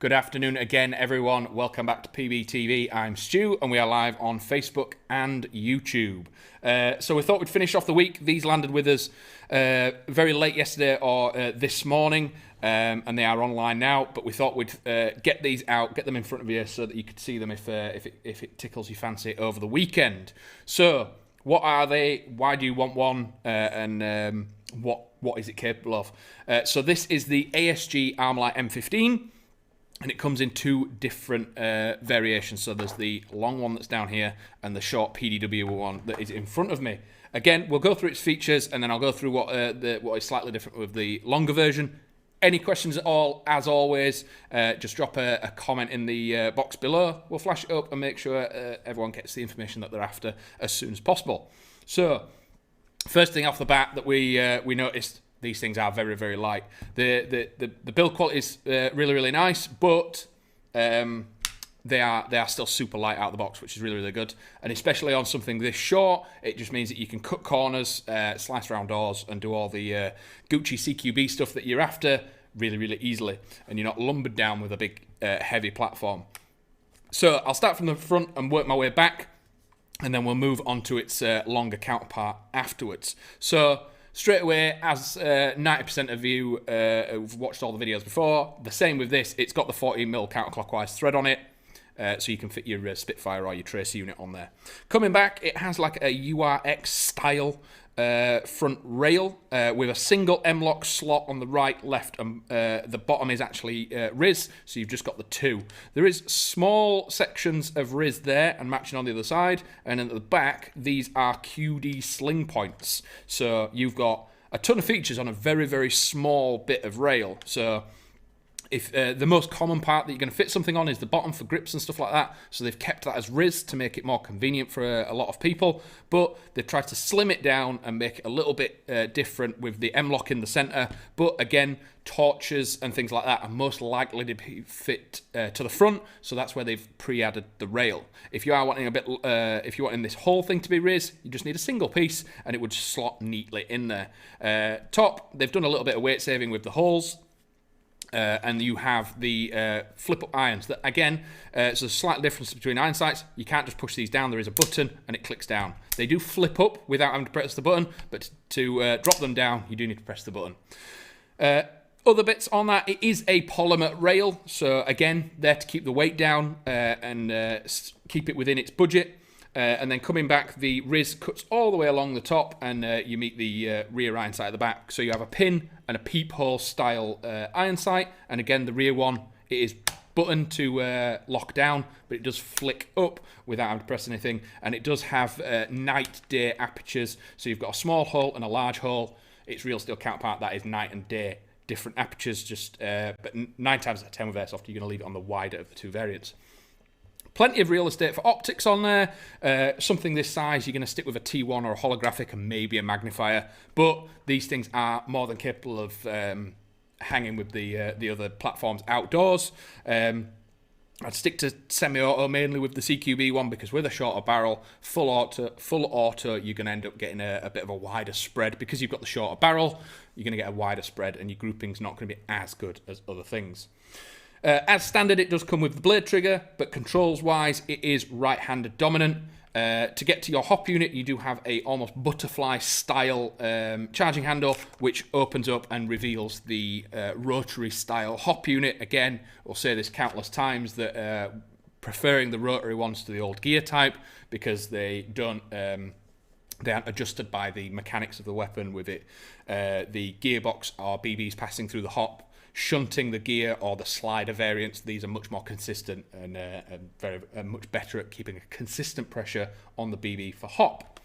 Good afternoon again, everyone. Welcome back to PBTV. I'm Stu, and we are live on Facebook and YouTube. So we thought we'd finish off the week. These landed with us very late yesterday or this morning, and they are online now. But we thought we'd get these out, get them in front of you, so that you could see them if it tickles your fancy over the weekend. So, what are they? Why do you want one? And what is it capable of? So this is the ASG Armalite M15. And it comes in two different variations. So there's the long one that's down here and the short PDW one that is in front of me. Again, we'll go through its features and then I'll go through what is slightly different with the longer version. Any questions at all, as always, just drop a comment in the box below. We'll flash it up and make sure everyone gets the information that they're after as soon as possible. So, first thing off the bat that we noticed, these things are very, very light. The build quality is really, really nice, but they are still super light out of the box, which is really, really good. And especially on something this short, it just means that you can cut corners, slice around doors, and do all the Gucci CQB stuff that you're after really, really easily. And you're not lumbered down with a big, heavy platform. So I'll start from the front and work my way back, and then we'll move on to its longer counterpart afterwards. So straight away, as 90% of you who've watched all the videos before, the same with this, it's got the 14mm counterclockwise thread on it, so you can fit your Spitfire or your Tracer unit on there. Coming back, it has like a URX style front rail with a single M-lock slot on the right, left, and the bottom is actually RIS, so you've just got the two. There is small sections of RIS there and matching on the other side, and at the back, these are QD sling points. So you've got a ton of features on a very, very small bit of rail. So if the most common part that you're going to fit something on is the bottom for grips and stuff like that, so they've kept that as RIS to make it more convenient for a lot of people, but they've tried to slim it down and make it a little bit different with the M-lock in the centre, but again, torches and things like that are most likely to be fit to the front, so that's where they've pre-added the rail. If you are wanting if you're wanting this whole thing to be RIS, you just need a single piece and it would slot neatly in there. Top, they've done a little bit of weight saving with the holes. And you have the flip-up irons. That again, there's a slight difference between iron sights. You can't just push these down. There is a button, and it clicks down. They do flip up without having to press the button, but to drop them down, you do need to press the button. Other bits on that, it is a polymer rail. So again, there to keep the weight down and keep it within its budget. And then coming back, the RIS cuts all the way along the top, and you meet the rear iron sight at the back. So you have a pin and a peephole style iron sight, and again the rear one, it is buttoned to lock down, but it does flick up without having to press anything, and it does have night-day apertures. So you've got a small hole and a large hole. Its real steel counterpart, that is night and day, different apertures. Just but 9 times out of 10 with Airsoft, you're going to leave it on the wider of the two variants. Plenty of real estate for optics on there. Something this size, you're going to stick with a T1 or a holographic and maybe a magnifier. But these things are more than capable of hanging with the other platforms outdoors. I'd stick to semi-auto mainly with the CQB one, because with a shorter barrel, full auto, you're going to end up getting a bit of a wider spread. Because you've got the shorter barrel, you're going to get a wider spread, and your grouping's not going to be as good as other things. As standard, it does come with the blade trigger, but controls-wise, it is right-handed dominant. To get to your hop unit, you do have a almost butterfly-style charging handle, which opens up and reveals the rotary-style hop unit. Again, we'll say this countless times, that preferring the rotary ones to the old gear type, because they aren't adjusted by the mechanics of the weapon with it. The gearbox or BBs passing through the hop, shunting the gear, or the slider variants. These are much more consistent and very much better at keeping a consistent pressure on the BB for hop.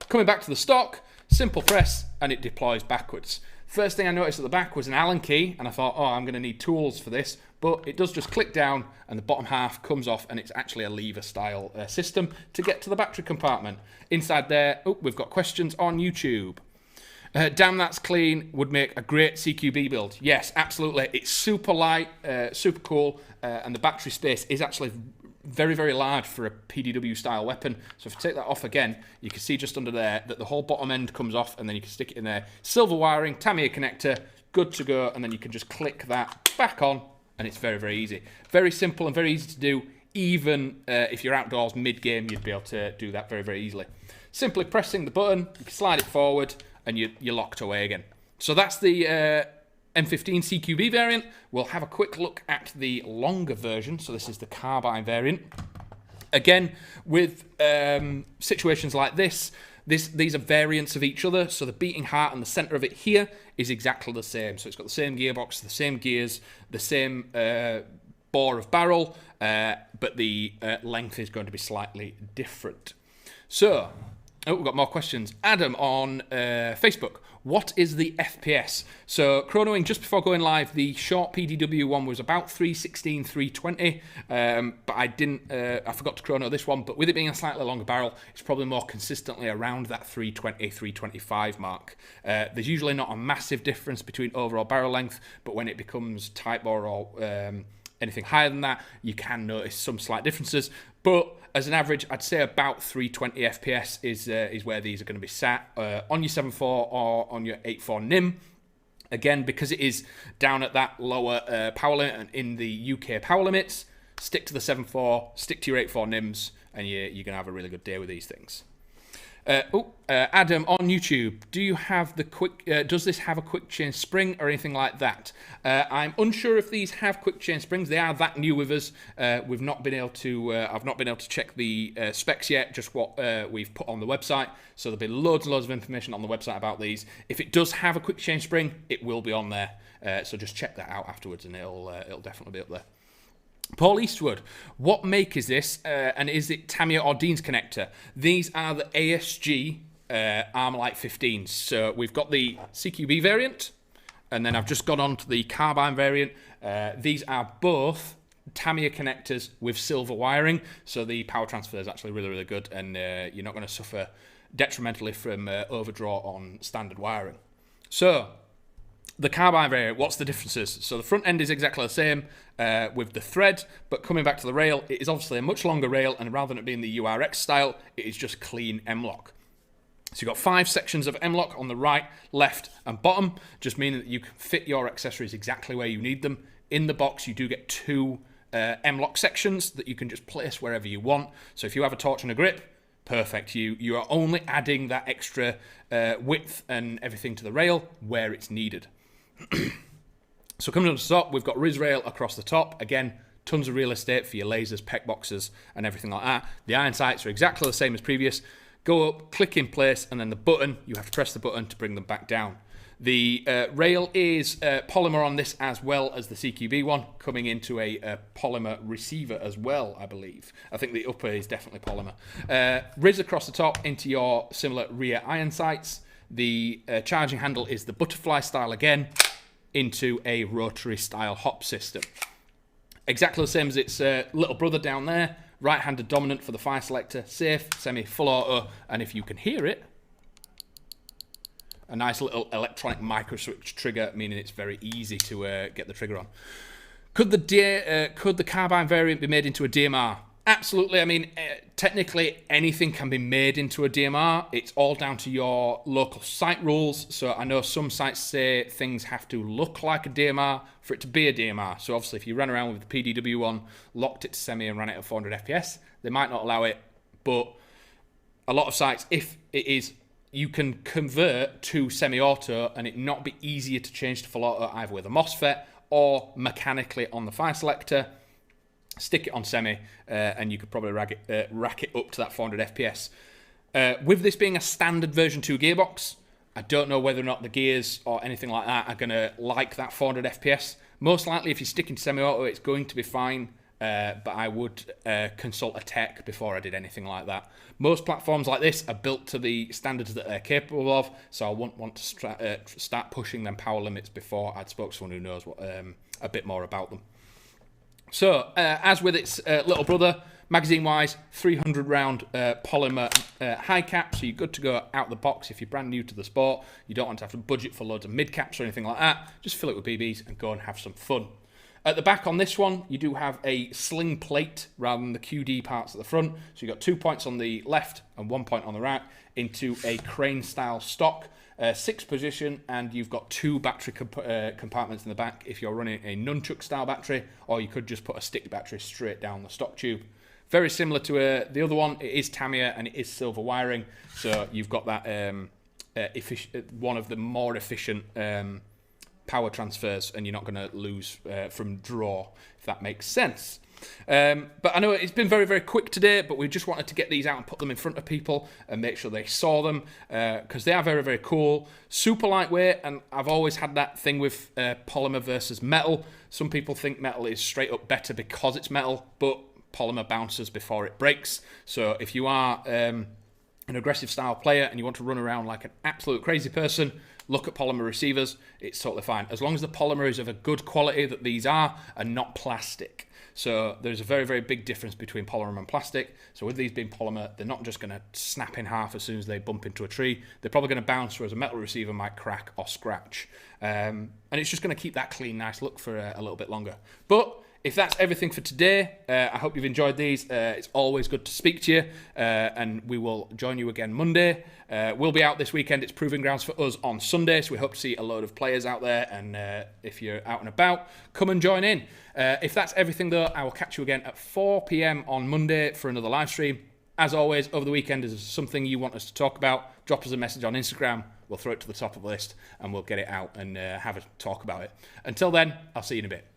Coming back to the stock, simple press and it deploys backwards. First thing I noticed at the back was an Allen key, and I thought, oh, I'm going to need tools for this, but it does just click down and the bottom half comes off, and it's actually a lever style system to get to the battery compartment. Inside there, we've got questions on YouTube. Damn, that's clean, would make a great CQB build. Yes, absolutely. It's super light, super cool, and the battery space is actually very, very large for a PDW style weapon. So if you take that off again, you can see just under there that the whole bottom end comes off, and then you can stick it in there. Silver wiring, Tamiya connector, good to go, and then you can just click that back on, and it's very, very easy. Very simple and very easy to do. Even if you're outdoors mid-game, you'd be able to do that very, very easily. Simply pressing the button, you can slide it forward, and you're locked away again. So that's the M15 CQB variant. We'll have a quick look at the longer version. So this is the Carbine variant. Again, with situations like this, these are variants of each other. So the beating heart and the center of it here is exactly the same. So it's got the same gearbox, the same gears, the same bore of barrel, but the length is going to be slightly different. So, we've got more questions. Adam on Facebook. What is the FPS? So, chronoing just before going live, the short PDW one was about 316, 320, but I forgot to chrono this one, but with it being a slightly longer barrel, it's probably more consistently around that 320, 325 mark. There's usually not a massive difference between overall barrel length, but when it becomes tight bore or anything higher than that, you can notice some slight differences, but as an average, I'd say about 320 FPS is where these are going to be sat on your 7.4 or on your 8.4 NIM. Again, because it is down at that lower power limit and in the UK power limits, stick to the 7.4, stick to your 8.4 NIMs, and you're going to have a really good day with these things. Adam on YouTube, does this have a quick change spring or anything like that? I'm unsure if these have quick change springs. They are that new with us. I've not been able to check the specs yet, just what we've put on the website. So there'll be loads and loads of information on the website about these. If it does have a quick change spring, it will be on there. So just check that out afterwards, and it'll definitely be up there. Paul Eastwood, what make is this, and is it Tamiya or Dean's connector? These are the ASG Armalite 15s. So we've got the CQB variant, and then I've just gone on to the Carbine variant. These are both Tamiya connectors with silver wiring, so the power transfer is actually really, really good, and you're not going to suffer detrimentally from overdraw on standard wiring. So the Carbine variant, what's the differences? So the front end is exactly the same with the thread, but coming back to the rail, it is obviously a much longer rail, and rather than it being the URX style, it is just clean M-lock. So you've got 5 sections of M-lock on the right, left, and bottom, just meaning that you can fit your accessories exactly where you need them. In the box, you do get 2 M-lock sections that you can just place wherever you want. So if you have a torch and a grip, perfect. You are only adding that extra width and everything to the rail where it's needed. So coming on the top, we've got Riz rail across the top. Again, tons of real estate for your lasers, pec boxes, and everything like that. The iron sights are exactly the same as previous. Go up, click in place, and then the button, you have to press the button to bring them back down. The rail is polymer on this as well as the CQB one, coming into a polymer receiver as well, I believe. I think the upper is definitely polymer. Riz across the top into your similar rear iron sights. The charging handle is the butterfly style again, into a rotary style hop system. Exactly the same as its little brother down there. Right-handed dominant for the fire selector, safe, semi, full auto, and if you can hear it, a nice little electronic micro switch trigger, meaning it's very easy to get the trigger on. Could the Carbine variant be made into a DMR? Absolutely. I mean, technically anything can be made into a DMR. It's all down to your local site rules. So I know some sites say things have to look like a DMR for it to be a DMR. So obviously if you ran around with the PDW one, locked it to semi and ran it at 400 FPS, they might not allow it. But a lot of sites, if it is, you can convert to semi-auto and it not be easier to change to full auto either with a MOSFET or mechanically on the fire selector. Stick it on semi, and you could probably rack it up to that 400 FPS. With this being a standard version 2 gearbox, I don't know whether or not the gears or anything like that are going to like that 400 FPS. Most likely, if you're sticking to semi-auto, it's going to be fine, but I would consult a tech before I did anything like that. Most platforms like this are built to the standards that they're capable of, so I wouldn't want to start pushing them power limits before I'd spoke to someone who knows a bit more about them. So, as with its little brother, magazine-wise, 300 round polymer high cap, so you're good to go out the box if you're brand new to the sport. You don't want to have to budget for loads of mid caps or anything like that. Just fill it with BBs and go and have some fun. At the back on this one, you do have a sling plate rather than the QD parts at the front. So you've got 2 points on the left and 1 point on the right into a crane-style stock. 6 position, and you've got 2 battery compartments in the back if you're running a nunchuck style battery, or you could just put a stick battery straight down the stock tube. Very similar to the other one. It is Tamiya and it is silver wiring, so you've got that one of the more efficient power transfers, and you're not going to lose from draw, if that makes sense. But I know it's been very, very quick today, but we just wanted to get these out and put them in front of people and make sure they saw them, because they are very, very cool. Super lightweight, and I've always had that thing with polymer versus metal. Some people think metal is straight up better because it's metal, but polymer bounces before it breaks. So if you are an aggressive style player and you want to run around like an absolute crazy person, look at polymer receivers. It's totally fine, as long as the polymer is of a good quality that these are, and not plastic. So there's a very, very big difference between polymer and plastic. So with these being polymer, they're not just going to snap in half as soon as they bump into a tree. They're probably going to bounce, whereas a metal receiver might crack or scratch. And it's just going to keep that clean, nice look for a little bit longer. But if that's everything for today, I hope you've enjoyed these. It's always good to speak to you, and we will join you again Monday. We'll be out this weekend. It's Proving Grounds for us on Sunday, so we hope to see a load of players out there, and if you're out and about, come and join in. If that's everything, though, I will catch you again at 4 p.m. on Monday for another live stream. As always, over the weekend, if there's something you want us to talk about, drop us a message on Instagram. We'll throw it to the top of the list, and we'll get it out and have a talk about it. Until then, I'll see you in a bit.